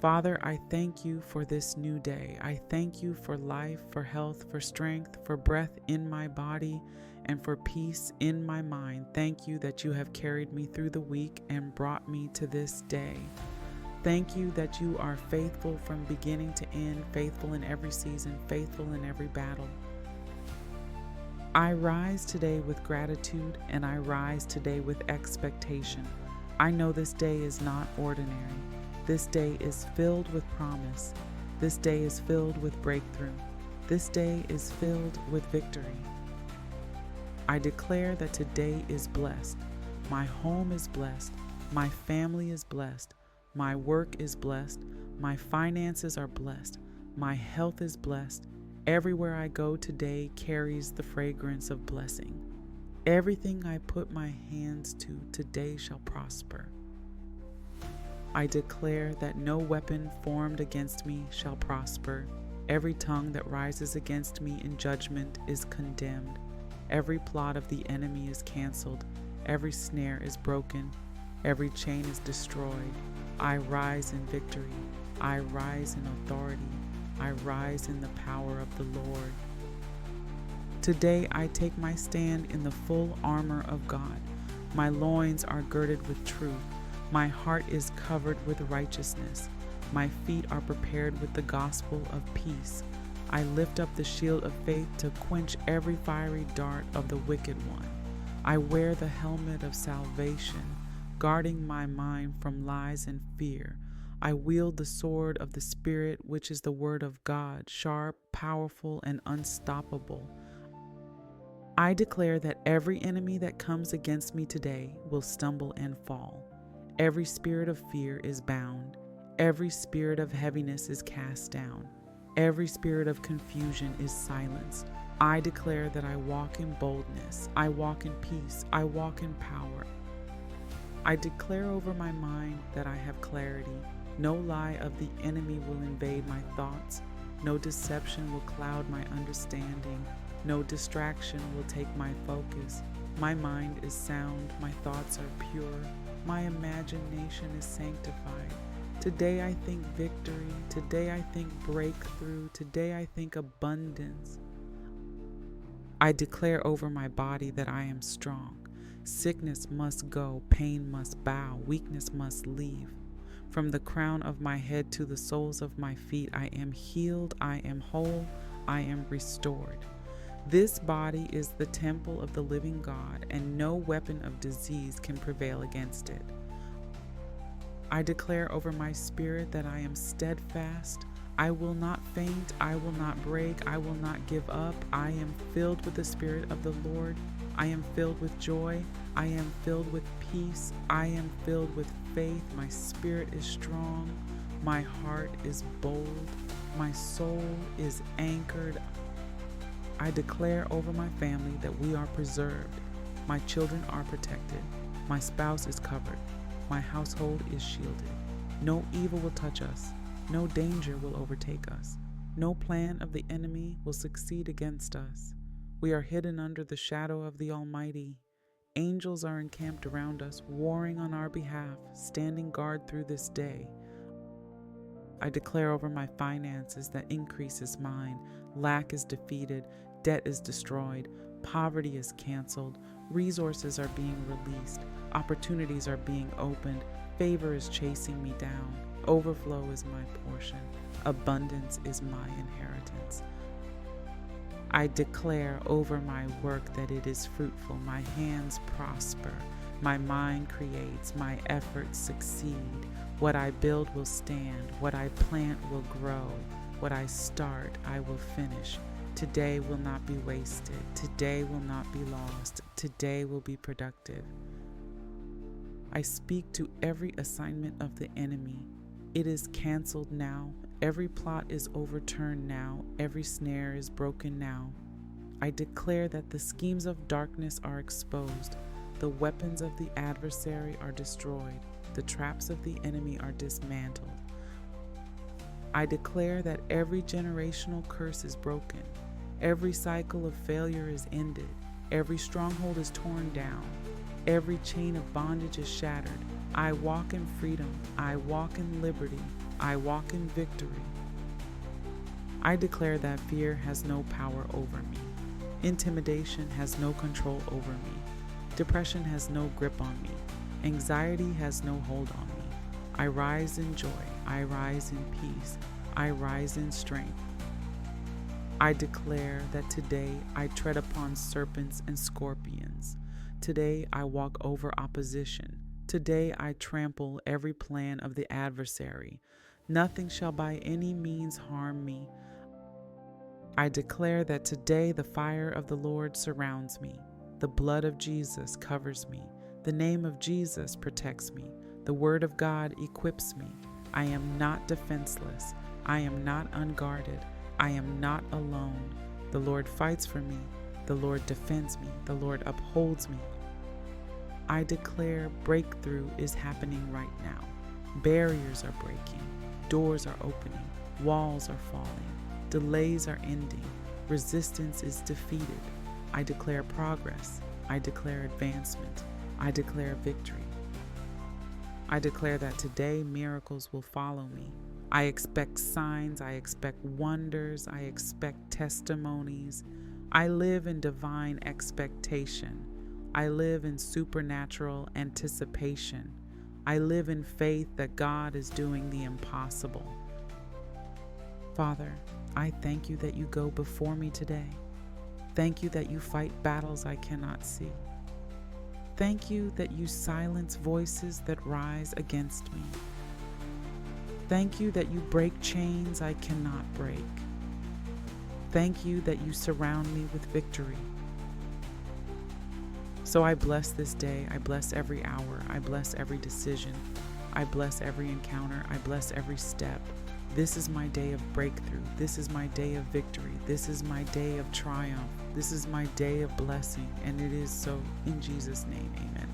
Father, I thank you for this new day. I thank you for life, for health, for strength, for breath in my body, and for peace in my mind. Thank you that you have carried me through the week and brought me to this day. Thank you that you are faithful from beginning to end, faithful in every season, faithful in every battle. I rise today with gratitude, and I rise today with expectation. I know this day is not ordinary. This day is filled with promise. This day is filled with breakthrough. This day is filled with victory. I declare that today is blessed. My home is blessed. My family is blessed. My work is blessed. My finances are blessed. My health is blessed. Everywhere I go today carries the fragrance of blessing. Everything I put my hands to today shall prosper. I declare that no weapon formed against me shall prosper. Every tongue that rises against me in judgment is condemned. Every plot of the enemy is canceled. Every snare is broken. Every chain is destroyed. I rise in victory. I rise in authority. I rise in the power of the Lord. Today I take my stand in the full armor of God. My loins are girded with truth. My heart is covered with righteousness. My feet are prepared with the gospel of peace. I lift up the shield of faith to quench every fiery dart of the wicked one. I wear the helmet of salvation, guarding my mind from lies and fear. I wield the sword of the Spirit, which is the word of God, sharp, powerful, and unstoppable. I declare that every enemy that comes against me today will stumble and fall. Every spirit of fear is bound. Every spirit of heaviness is cast down. Every spirit of confusion is silenced. I declare that I walk in boldness. I walk in peace. I walk in power. I declare over my mind that I have clarity. No lie of the enemy will invade my thoughts. No deception will cloud my understanding. No distraction will take my focus. My mind is sound. My thoughts are pure. My imagination is sanctified. Today I think victory. Today I think breakthrough. Today I think abundance. I declare over my body that I am strong. Sickness must go. Pain must bow. Weakness must leave. From the crown of my head to the soles of my feet, I am healed. I am whole. I am restored. This body is the temple of the living God, and no weapon of disease can prevail against it. I declare over my spirit that I am steadfast. I will not faint. I will not break. I will not give up. I am filled with the Spirit of the Lord. I am filled with joy. I am filled with peace. I am filled with faith. My spirit is strong. My heart is bold. My soul is anchored. I declare over my family that we are preserved. My children are protected. My spouse is covered. My household is shielded. No evil will touch us. No danger will overtake us. No plan of the enemy will succeed against us. We are hidden under the shadow of the Almighty. Angels are encamped around us, warring on our behalf, standing guard through this day. I declare over my finances that increase is mine, lack is defeated, debt is destroyed, poverty is canceled, resources are being released, opportunities are being opened, favor is chasing me down, overflow is my portion, abundance is my inheritance. I declare over my work that it is fruitful, my hands prosper, my mind creates, my efforts succeed. What I build will stand, what I plant will grow, what I start I will finish. Today will not be wasted, today will not be lost, today will be productive. I speak to every assignment of the enemy. It is canceled now. Every plot is overturned now. Every snare is broken now. I declare that the schemes of darkness are exposed. The weapons of the adversary are destroyed. The traps of the enemy are dismantled. I declare that every generational curse is broken. Every cycle of failure is ended. Every stronghold is torn down. Every chain of bondage is shattered. I walk in freedom. I walk in liberty. I walk in victory. I declare that fear has no power over me. Intimidation has no control over me. Depression has no grip on me. Anxiety has no hold on me. I rise in joy. I rise in peace. I rise in strength. I declare that today I tread upon serpents and scorpions. Today I walk over opposition. Today I trample every plan of the adversary. Nothing shall by any means harm me. I declare that today the fire of the Lord surrounds me. The blood of Jesus covers me. The name of Jesus protects me. The word of God equips me. I am not defenseless. I am not unguarded. I am not alone. The Lord fights for me. The Lord defends me. The Lord upholds me. I declare breakthrough is happening right now. Barriers are breaking. Doors are opening. Walls are falling. Delays are ending. Resistance is defeated. I declare progress. I declare advancement. I declare victory. I declare that today miracles will follow me. I expect signs. I expect wonders. I expect testimonies. I live in divine expectation. I live in supernatural anticipation. I live in faith that God is doing the impossible. Father, I thank you that you go before me today. Thank you that you fight battles I cannot see. Thank you that you silence voices that rise against me. Thank you that you break chains I cannot break. Thank you that you surround me with victory. So I bless this day. I bless every hour. I bless every decision. I bless every encounter. I bless every step. This is my day of breakthrough. This is my day of victory. This is my day of triumph. This is my day of blessing. And it is so in Jesus' name. Amen.